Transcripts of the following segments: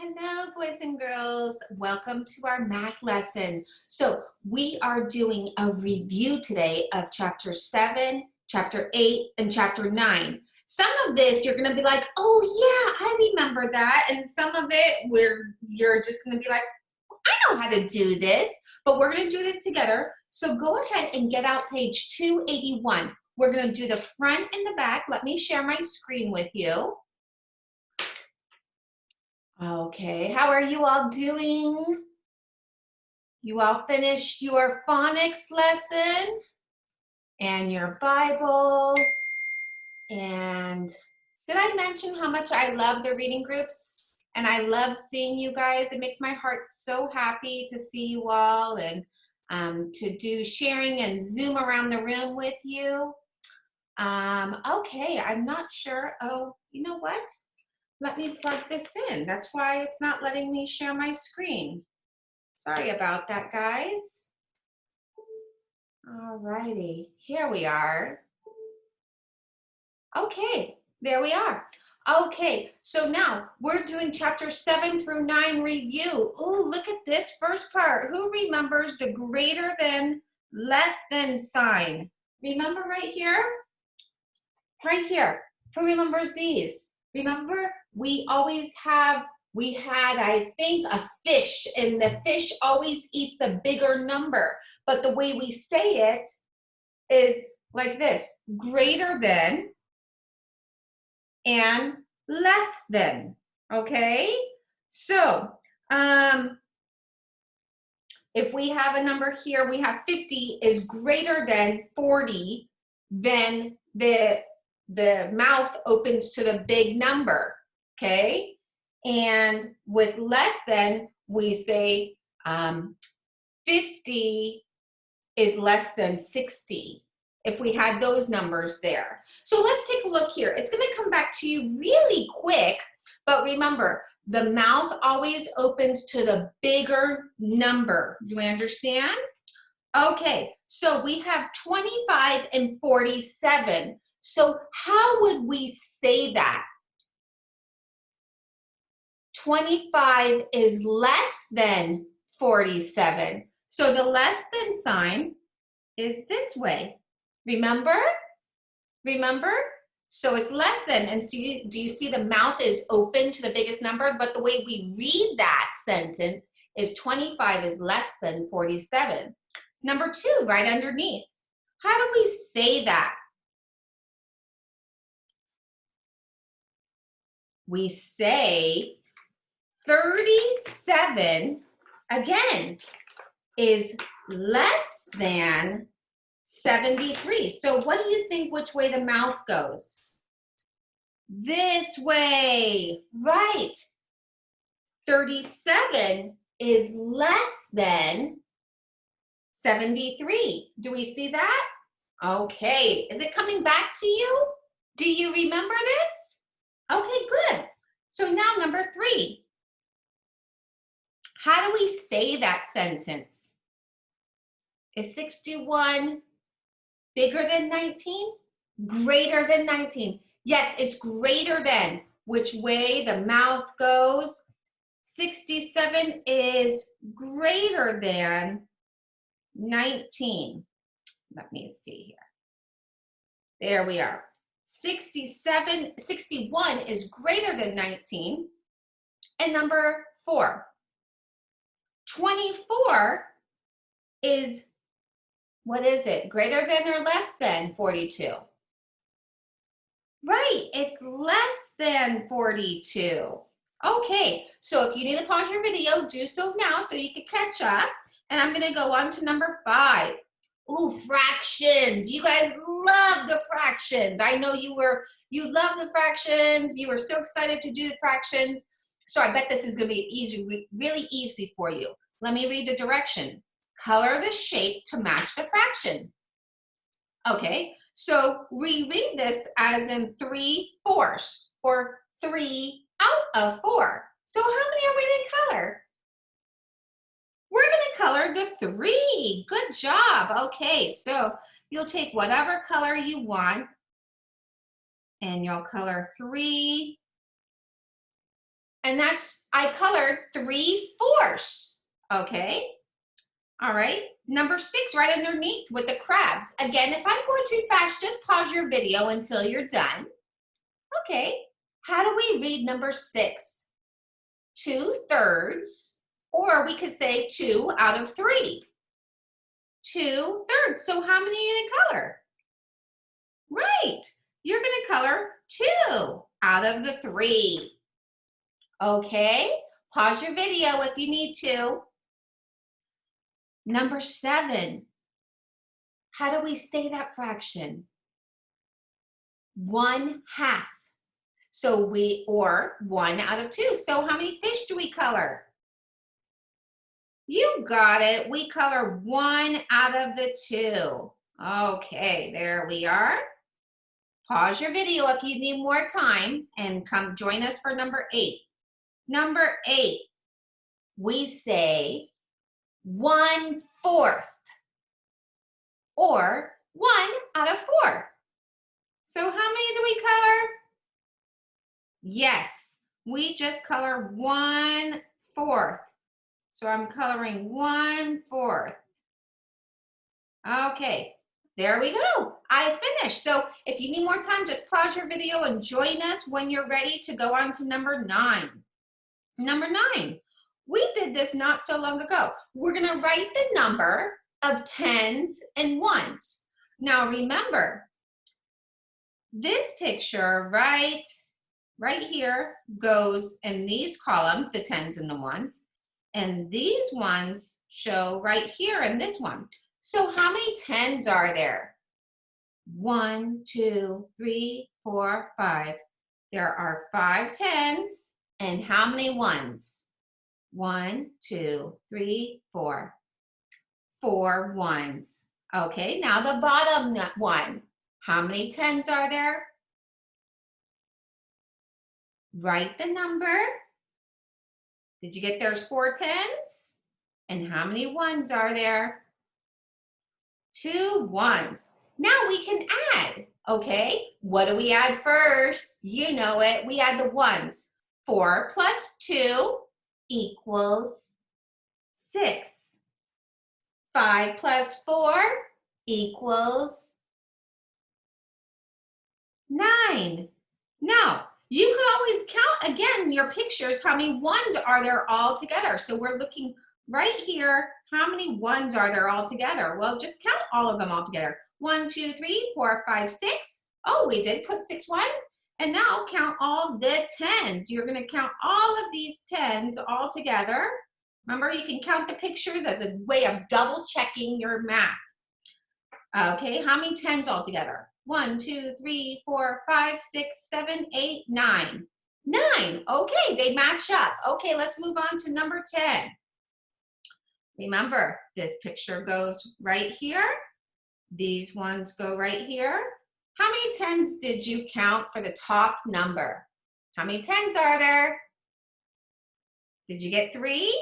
Hello, boys and girls. Welcome to our math lesson. So we are doing a review today of chapter 7, chapter 8, and chapter 9. Some of this you're going to be like, oh yeah, I remember that. And some of it where you're just going to be like, I know how to do this, but we're going to do this together. So go ahead and get out page 281. We're going to do the front and the back. Let me share my screen with you. Okay, how are you all doing? You all finished your phonics lesson and your Bible. And did I mention how much I love the reading groups? And I love seeing you guys. It makes my heart so happy to see you all and to do sharing and Zoom around the room with you. Okay, I'm not sure. Oh, you know what? Let me plug this in. That's why it's not letting me share my screen. Sorry about that, guys. All righty, here we are. Okay, there we are. Okay, so now we're doing chapter 7 through 9 review. Ooh, look at this first part. Who remembers the greater than, less than sign? Remember right here? Right here. Who remembers these? Remember, we had, I think, a fish, and the fish always eats the bigger number. But the way we say it is like this: greater than and less than. Okay? So, if we have a number here, we have 50 is greater than 40, then the mouth opens to the big number, okay? And with less than, we say 50 is less than 60, if we had those numbers there. So let's take a look here. It's gonna come back to you really quick, but remember, the mouth always opens to the bigger number. Do we understand? Okay, so we have 25 and 47. So how would we say that? 25 is less than 47. So the less than sign is this way. Remember? Remember? So it's less than, and so do you see the mouth is open to the biggest number? But the way we read that sentence is 25 is less than 47. Number 2, right underneath. How do we say that? We say 37, again, is less than 73. So what do you think which way the mouth goes? This way, right. 37 is less than 73. Do we see that? Okay, is it coming back to you? Do you remember this? Okay, good. So now number 3. How do we say that sentence? Is 61 bigger than 19? Greater than 19. Yes, it's greater than. Which way the mouth goes? 67 is greater than 19. Let me see here. There we are. 61 is greater than 19. And number 4, 24 is, what is it? Greater than or less than 42? Right, it's less than 42. Okay, so if you need to pause your video, do so now so you can catch up. And I'm gonna go on to number 5. Ooh, fractions. You guys love the fractions. I know you love the fractions. You were so excited to do the fractions. So I bet this is gonna be easy, really easy for you. Let me read the direction. Color the shape to match the fraction. Okay, so we read this as in 3/4 or 3 out of 4. So how many are we gonna color? We're gonna color the 3. Good job. Okay, so you'll take whatever color you want and you'll color 3. And that's, I colored 3/4. Okay. All right. Number 6, right underneath with the crabs. Again, if I'm going too fast, just pause your video until you're done. Okay. How do we read number 6? 2/3, or we could say 2 out of 3. 2/3. So how many are you going to color? Right. You're going to color 2 out of the 3. Okay. Pause your video if you need to. Number 7. How do we say that fraction? 1/2. So or 1 out of 2. So how many fish do we color? You got it. We color 1 out of the 2. Okay, there we are. Pause your video if you need more time and come join us for number 8. Number 8, we say 1/4 or 1 out of 4. So how many do we color? Yes, we just color 1/4. So I'm coloring 1/4. Okay, there we go. I finished. So if you need more time, just pause your video and join us when you're ready to go on to number 9. Number 9, we did this not so long ago. We're going to write the number of tens and ones. Now remember, this picture right here goes in these columns, the tens and the ones, and these ones show right here in this one. So how many tens are there? 1, 2, 3, 4, 5. There are 5 tens, and how many ones? 1, 2, 3, 4. 4 ones. Okay, now the bottom one. How many tens are there? Write the number. Did you get there's 4 tens? And how many ones are there? 2 ones. Now we can add, okay? What do we add first? You know it. We add the ones. 4 plus 2 equals 6. 5 plus 4 equals 9. Now, you could always count again your pictures, how many ones are there all together. So we're looking right here, how many ones are there all together? Well, just count all of them all together. 1, 2, 3, 4, 5, 6. Oh, we did put 6 ones. And now count all the tens. You're going to count all of these tens all together. Remember, you can count the pictures as a way of double checking your math. Okay, how many tens all together? 1, 2, 3, 4, 5, 6, 7, 8, 9. 9. Okay, they match up. Okay, let's move on to number 10. Remember, this picture goes right here. These ones go right here. How many tens did you count for the top number? How many tens are there? Did you get 3?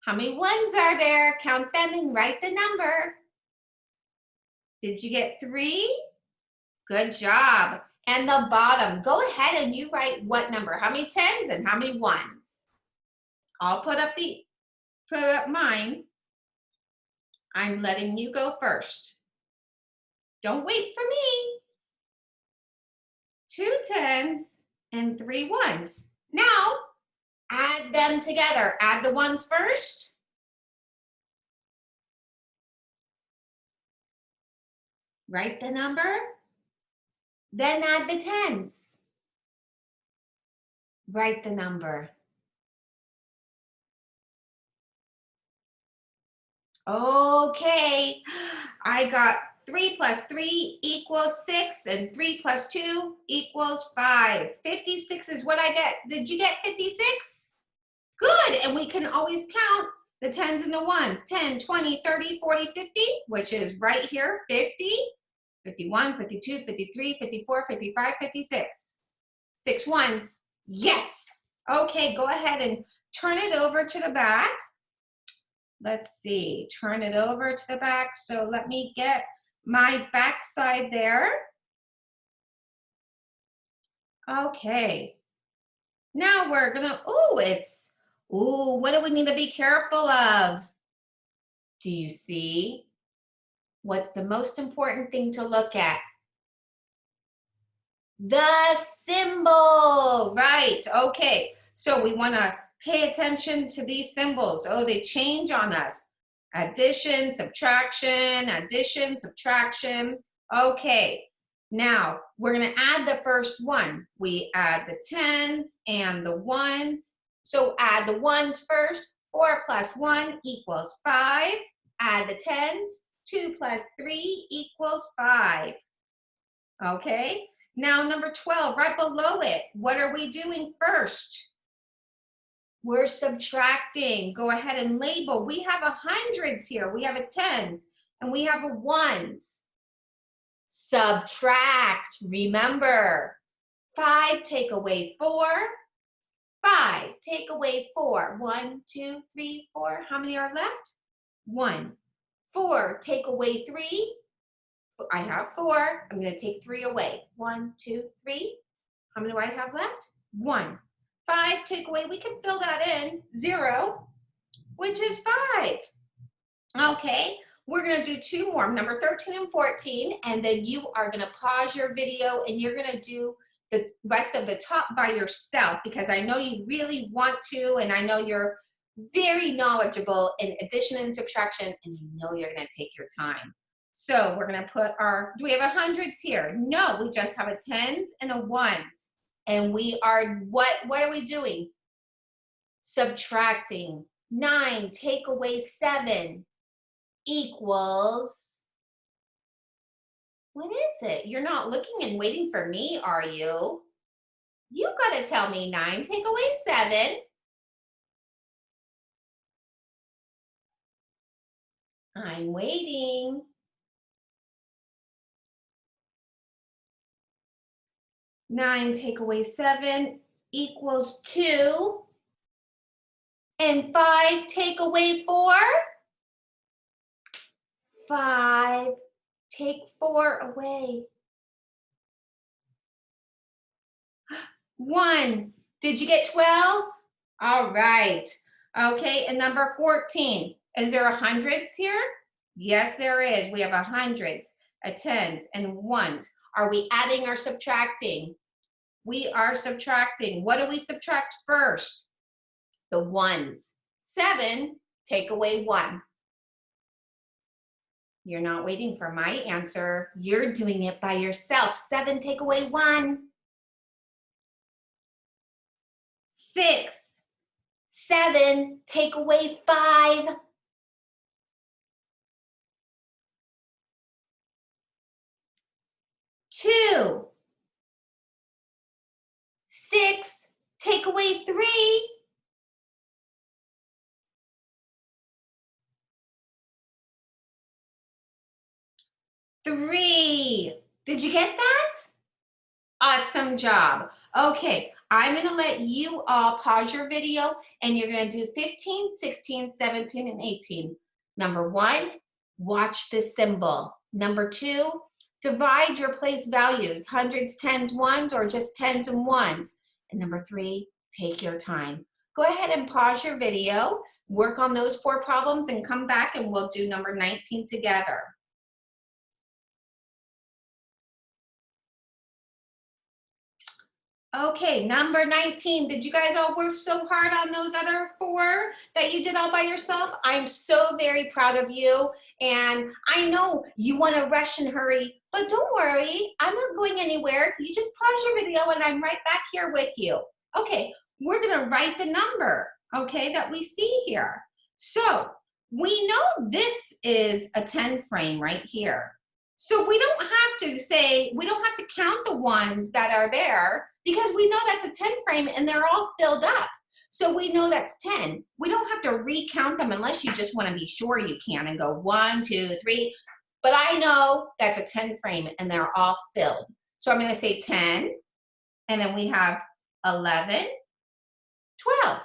How many ones are there? Count them and write the number. Did you get 3? Good job. And the bottom, go ahead and you write what number? How many tens and how many ones? I'll put up mine. I'm letting you go first. Don't wait for me. 2 tens and 3 ones. Now, add them together. Add the ones first. Write the number. Then add the tens. Write the number. Okay, I got 3 plus 3 equals 6, and 3 plus 2 equals 5. 56 is what I get. Did you get 56? Good, and we can always count the tens and the ones. 10, 20, 30, 40, 50, which is right here, 50, 51, 52, 53, 54, 55, 56. 6 ones, yes. Okay, go ahead and turn it over to the back. Let's see, turn it over to the back. So let me get my back side there. Okay, Now we're gonna, what do we need to be careful of? Do you see? What's the most important thing to look at? The symbol, right? Okay, so we want to pay attention to these symbols. Oh, they change on us. Addition, subtraction. Okay, now we're going to add the first one. We add the tens and the ones. So add the ones first. 4 plus 1 equals 5. Add the tens. 2 plus 3 equals 5. Okay, now number 12, right below it, what are we doing first? We're subtracting. Go ahead and label. We have a hundreds here. We have a tens and we have a ones. Subtract. Remember, 5 take away 4. 5 take away 4. 1, 2, 3, 4. How many are left? 1. 4 take away 3. I have 4. I'm going to take 3 away. 1, 2, 3. How many do I have left? 1. 5 take away. We can fill that in. 0, which is 5. Okay, we're going to do 2 more, number 13 and 14, and then you are going to pause your video and you're going to do the rest of the top by yourself because I know you really want to, and I know you're very knowledgeable in addition and subtraction, and you know you're going to take your time. So we're going to put our, do we have a hundreds here? No, we just have a tens and a ones. And we are, what are we doing? Subtracting. 9 take away 7 equals, what is it? You're not looking and waiting for me, are you? You got to tell me. 9 take away 7. I'm waiting. 9 take away 7 equals 2. And 5 take away 4. 5 take 4 away. 1. Did you get 12? All right. Okay, and number 14. Is there a hundreds here? Yes, there is. We have a hundreds, a tens, and ones. Are we adding or subtracting? We are subtracting. What do we subtract first? The ones. 7, take away 1. You're not waiting for my answer. You're doing it by yourself. 7, take away 1. 6. 7, take away 5. 2. 6, take away 3. 3. Did you get that? Awesome job. Okay, I'm going to let you all pause your video and you're going to do 15, 16, 17, and 18. Number 1, watch the symbol. Number 2, divide your place values, hundreds, tens, ones, or just tens and ones. And number 3, take your time. Go ahead and pause your video, work on those 4 problems, and come back and we'll do number 19 together. Okay, number 19. Did you guys all work so hard on those other 4 that you did all by yourself? I'm so very proud of you. And I know you want to rush and hurry, but don't worry. I'm not going anywhere. You just pause your video and I'm right back here with you. Okay, we're going to write the number, okay, that we see here. So we know this is a 10 frame right here. So we don't have to say, we don't have to count the ones that are there because we know that's a 10 frame and they're all filled up. So we know that's 10. We don't have to recount them unless you just want to be sure you can and go 1, 2, 3. But I know that's a 10 frame and they're all filled. So I'm going to say 10 and then we have 11, 12.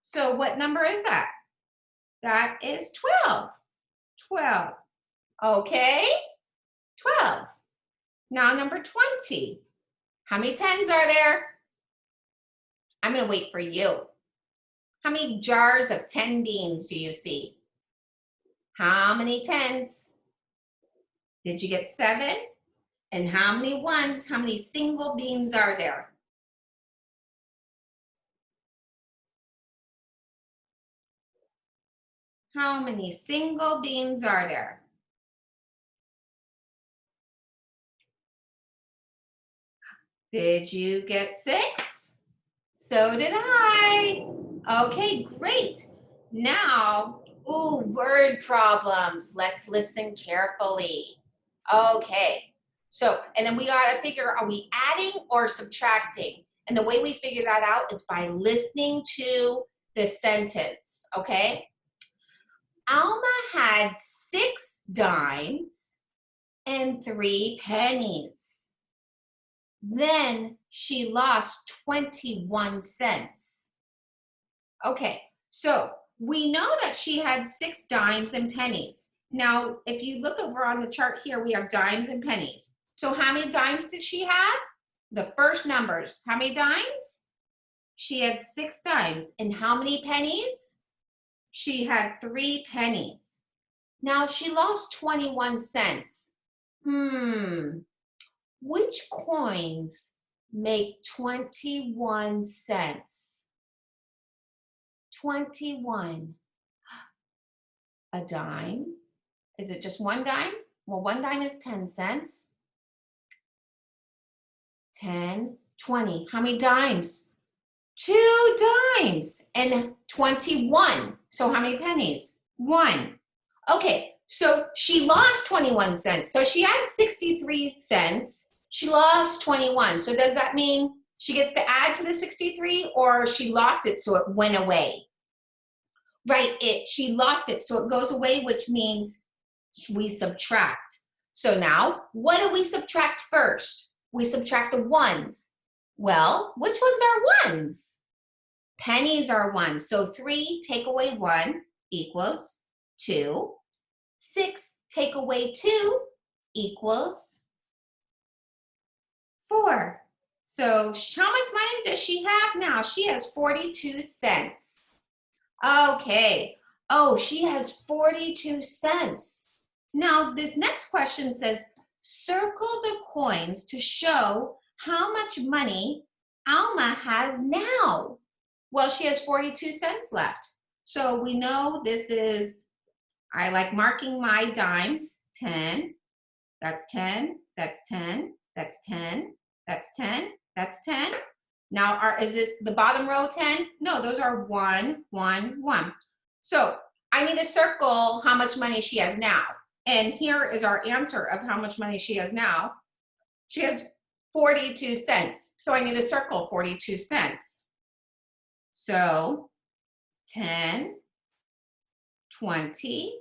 So what number is that? That is 12. 12. Okay. 12. Now number 20. How many tens are there? I'm gonna wait for you. How many jars of 10 beans do you see? How many tens? Did you get 7? And how many ones, how many single beans are there? How many single beans are there? Did you get 6? So did I. Okay, great. Now, ooh, word problems. Let's listen carefully. Okay, so, and then we gotta figure, are we adding or subtracting? And the way we figure that out is by listening to the sentence, okay? Alma had 6 dimes and 3 pennies. Then she lost 21 cents. Okay, so we know that she had 6 dimes and pennies. Now, if you look over on the chart here, we have dimes and pennies. So how many dimes did she have? The first numbers. How many dimes? She had 6 dimes. And how many pennies? She had 3 pennies. Now she lost 21 cents. Which coins make 21 cents? 21. A dime? Is it just one dime? Well, one dime is 10 cents. 10, 20. How many dimes? 2 dimes and 21. So how many pennies? 1. Okay, so she lost 21 cents. So she had 63 cents. She lost 21. So does that mean she gets to add to the 63 or she lost it so it went away? Right, she lost it so it goes away, which means we subtract. So now, what do we subtract first? We subtract the ones. Well, which ones are ones? Pennies are ones. So 3 take away 1 equals 2. 6 take away 2 equals 4. So how much money does she have now? She has 42 cents. Okay. Oh, she has 42 cents. Now, this next question says, circle the coins to show how much money Alma has now. Well, she has 42 cents left. So we know this is, I like marking my dimes. 10, that's 10, that's 10, that's 10, that's 10, that's 10. Now, is this the bottom row 10? No, those are 1, 1, 1. So I need to circle how much money she has now. And here is our answer of how much money she has now. She has 42 cents. So I need to circle 42 cents. So 10, 20,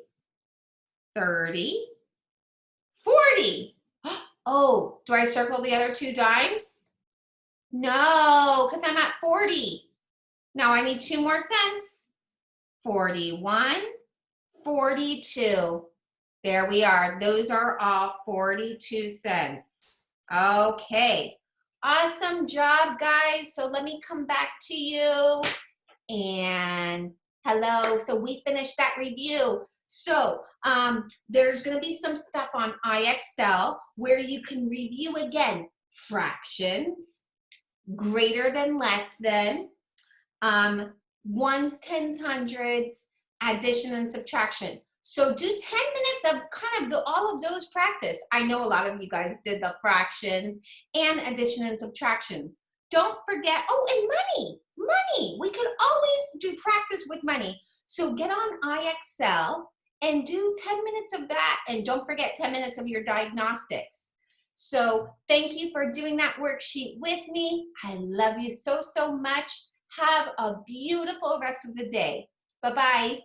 30, 40. Oh, do I circle the other 2 dimes? No, because I'm at 40. Now I need 2 more cents. 41, 42. There we are. Those are all 42 cents. Okay. Awesome job, guys. So let me come back to you. And hello. So we finished that review. So there's going to be some stuff on IXL where you can review again fractions, greater than, less than, ones, tens, hundreds, addition and subtraction. So do 10 minutes of kind of all of those practice. I know a lot of you guys did the fractions and addition and subtraction. Don't forget, oh, and money. We could always do practice with money. So get on IXL and do 10 minutes of that. And don't forget 10 minutes of your diagnostics. So thank you for doing that worksheet with me. I love you so, so much. Have a beautiful rest of the day. Bye-bye.